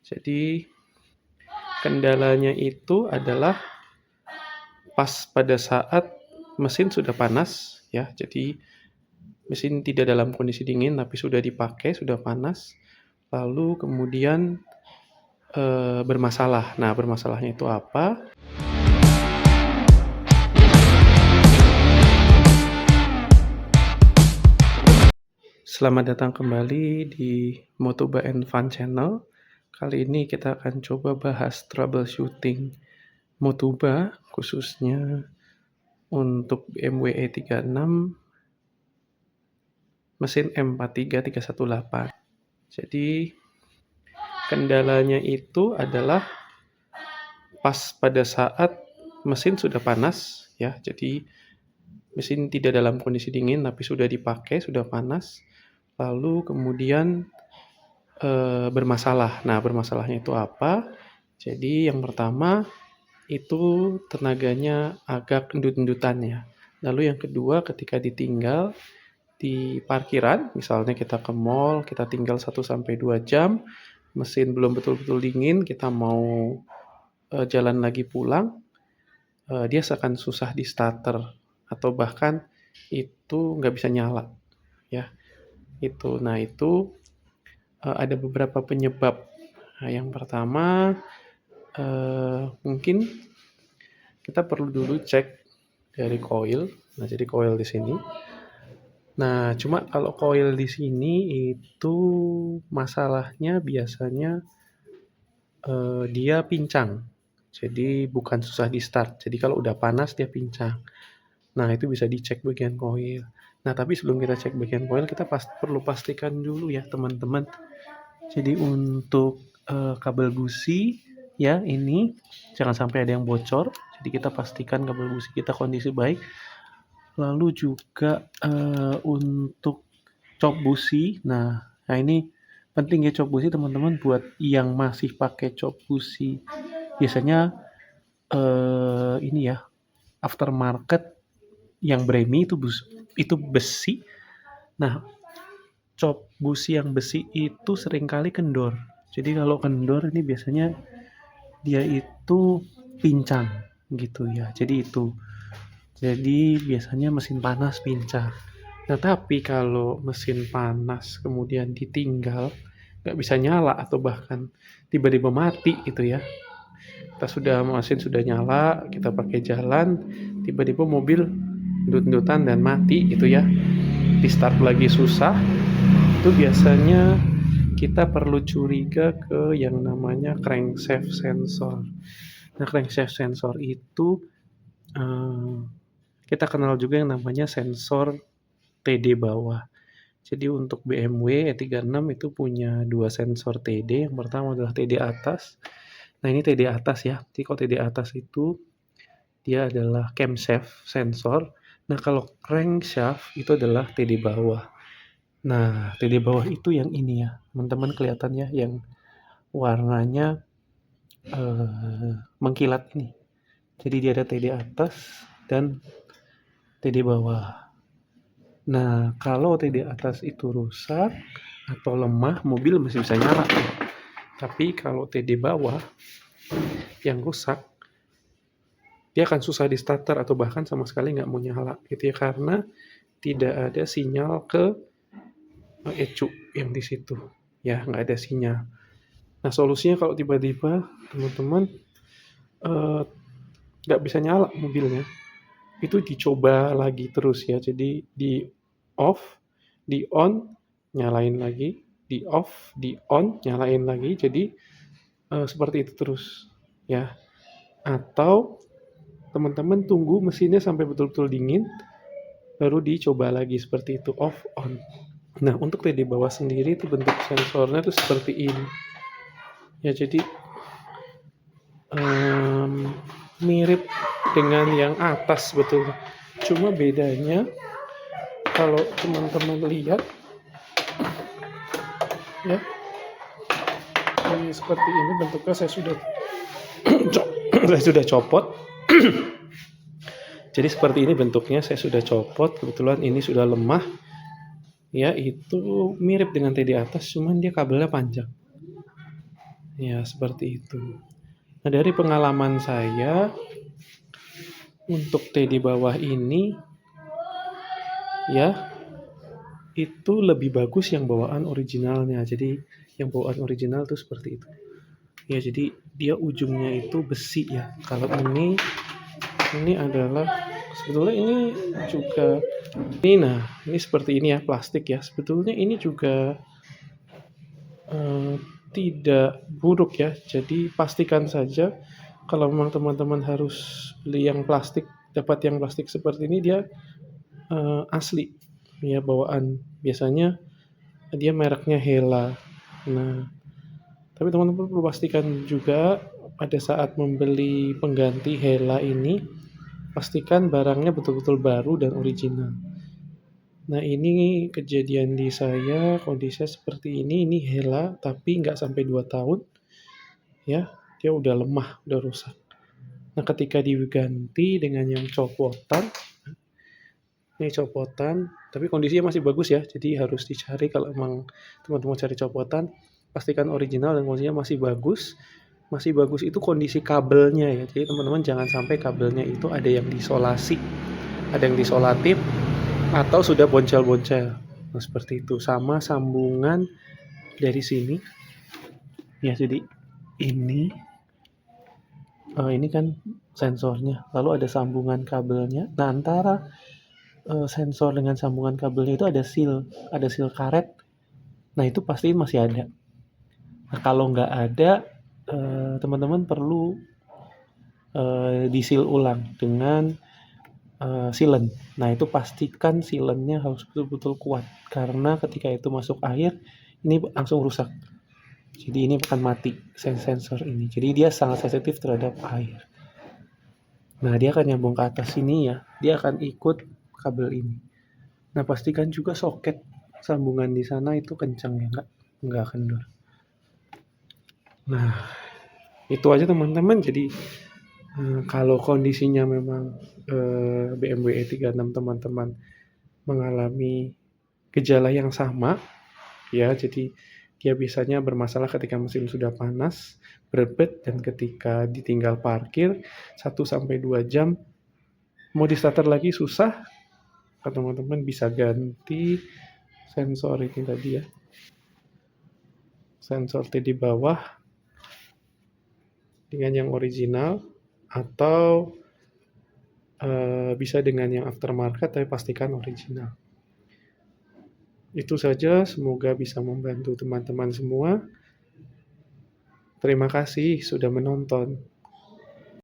Jadi kendalanya itu adalah pas pada saat mesin sudah panas ya. Jadi mesin tidak dalam kondisi dingin tapi sudah dipakai, sudah panas, lalu kemudian bermasalah. Nah, bermasalahnya itu apa? Selamat datang kembali di Motoba and Fun Channel. Kali ini kita akan coba bahas troubleshooting Motoba, khususnya untuk BMW E36 mesin M43318. Jadi kendalanya itu adalah pas pada saat mesin sudah panas ya. Jadi mesin tidak dalam kondisi dingin tapi sudah dipakai, sudah panas, lalu kemudian bermasalah. Nah, bermasalahnya itu apa? Jadi yang pertama itu tenaganya agak endut-endutan ya. Lalu yang kedua, ketika ditinggal di parkiran, misalnya kita ke mall, kita tinggal 1-2 jam, mesin belum betul-betul dingin, kita mau jalan lagi pulang, dia akan susah di starter atau bahkan itu nggak bisa nyala ya. Itu ada beberapa penyebab. Nah, yang pertama mungkin kita perlu dulu cek dari koil. Nah, jadi koil di sini. Nah, cuma kalau koil di sini itu masalahnya biasanya dia pincang. Jadi bukan susah di start. Jadi kalau udah panas dia pincang. Nah, itu bisa dicek bagian koil. Nah, tapi sebelum kita cek bagian koil, kita perlu pastikan dulu ya teman-teman. Jadi untuk kabel busi ya ini jangan sampai ada yang bocor. Jadi kita pastikan kabel busi kita kondisi baik. Lalu juga untuk cop busi. Nah ini penting ya cop busi teman-teman, buat yang masih pakai cop busi. Biasanya ini ya aftermarket yang Bremi itu besi. Nah, cop busi yang besi itu seringkali kendor. Jadi kalau kendor ini biasanya dia itu pincang gitu ya. Jadi biasanya mesin panas pincang. Nah, tapi kalau mesin panas kemudian ditinggal nggak bisa nyala atau bahkan tiba-tiba mati gitu ya. Mesin sudah nyala, kita pakai jalan, tiba-tiba mobil ndut-ndutan dan mati gitu ya. Di start lagi susah. Itu biasanya kita perlu curiga ke yang namanya crankshaft sensor. Nah, crankshaft sensor itu kita kenal juga yang namanya sensor TD bawah. Jadi untuk BMW E36 itu punya 2 sensor TD. Yang pertama adalah TD atas. Nah, ini TD atas ya. Jadi kalau TD atas itu dia adalah camshaft sensor. Nah, kalau crankshaft itu adalah TD bawah. Nah, TD bawah itu yang ini ya, teman-teman kelihatan ya, yang warnanya mengkilat ini. Jadi dia ada TD atas dan TD bawah. Nah, kalau TD atas itu rusak atau lemah, mobil masih bisa nyala. Tapi kalau TD bawah yang rusak, dia akan susah di starter atau bahkan sama sekali nggak mau nyala gitu ya, karena tidak ada sinyal ke ECU yang di situ ya, nggak ada sinyal. Nah, solusinya kalau tiba-tiba teman-teman nggak bisa nyala mobilnya, itu dicoba lagi terus ya. Jadi di off, di on, nyalain lagi, di off, di on, nyalain lagi. Jadi seperti itu terus ya. Atau teman-teman tunggu mesinnya sampai betul-betul dingin, baru dicoba lagi seperti itu, off, on. Nah, untuk TD bawah sendiri itu bentuk sensornya itu seperti ini. Ya, jadi mirip dengan yang atas betul. Cuma bedanya kalau teman-teman lihat ya, ini seperti ini bentuknya. Saya sudah copot. Jadi seperti ini bentuknya, saya sudah copot. Kebetulan ini sudah lemah. Ya, itu mirip dengan TD atas, cuman dia kabelnya panjang. Ya, seperti itu. Nah, dari pengalaman saya untuk teh di bawah ini ya, itu lebih bagus yang bawaan originalnya. Jadi yang bawaan original tuh seperti itu. Ya, jadi dia ujungnya itu besi ya. Kalau ini adalah sebetulnya ini juga ini seperti ini ya, plastik ya. Sebetulnya ini juga tidak buruk ya. Jadi pastikan saja kalau memang teman-teman harus beli yang plastik, dapat yang plastik seperti ini dia asli ya bawaan. Biasanya dia mereknya Hela. Nah, tapi teman-teman perlu pastikan juga pada saat membeli pengganti Hela ini, pastikan barangnya betul-betul baru dan original. Nah, ini kejadian di saya, kondisinya seperti ini Hela, tapi nggak sampai 2 tahun, ya, dia udah lemah, udah rusak. Nah, ketika diganti dengan yang copotan, ini copotan, tapi kondisinya masih bagus ya, jadi harus dicari kalau emang teman-teman cari copotan, pastikan original dan kondisinya masih bagus. Masih bagus itu kondisi kabelnya ya, jadi teman-teman jangan sampai kabelnya itu ada yang diisolasi, ada yang disolatif, atau sudah boncel-boncel. Nah, seperti itu. Sama sambungan dari sini. Ya, jadi ini ini kan sensornya. Lalu ada sambungan kabelnya. Nah, antara sensor dengan sambungan kabelnya itu ada seal karet. Nah, itu pasti masih ada. Nah, kalau nggak ada, teman-teman perlu di-seal ulang dengan sealant. Nah, itu pastikan sealantnya harus betul-betul kuat karena ketika itu masuk air ini langsung rusak. Jadi ini akan mati sensor ini. Jadi dia sangat sensitif terhadap air. Nah, dia akan nyambung ke atas sini ya. Dia akan ikut kabel ini. Nah, pastikan juga soket sambungan di sana itu kencang ya, nggak kendor. Nah, itu aja teman-teman. Jadi kalau kondisinya memang BMW E36 teman-teman mengalami gejala yang sama, ya, jadi dia biasanya bermasalah ketika mesin sudah panas, berbet, dan ketika ditinggal parkir 1-2 jam mau di-starter lagi susah. Teman-teman bisa ganti sensor ini tadi ya, sensor T di bawah dengan yang original atau bisa dengan yang aftermarket, tapi pastikan original. Itu saja, semoga bisa membantu teman-teman semua. Terima kasih sudah menonton.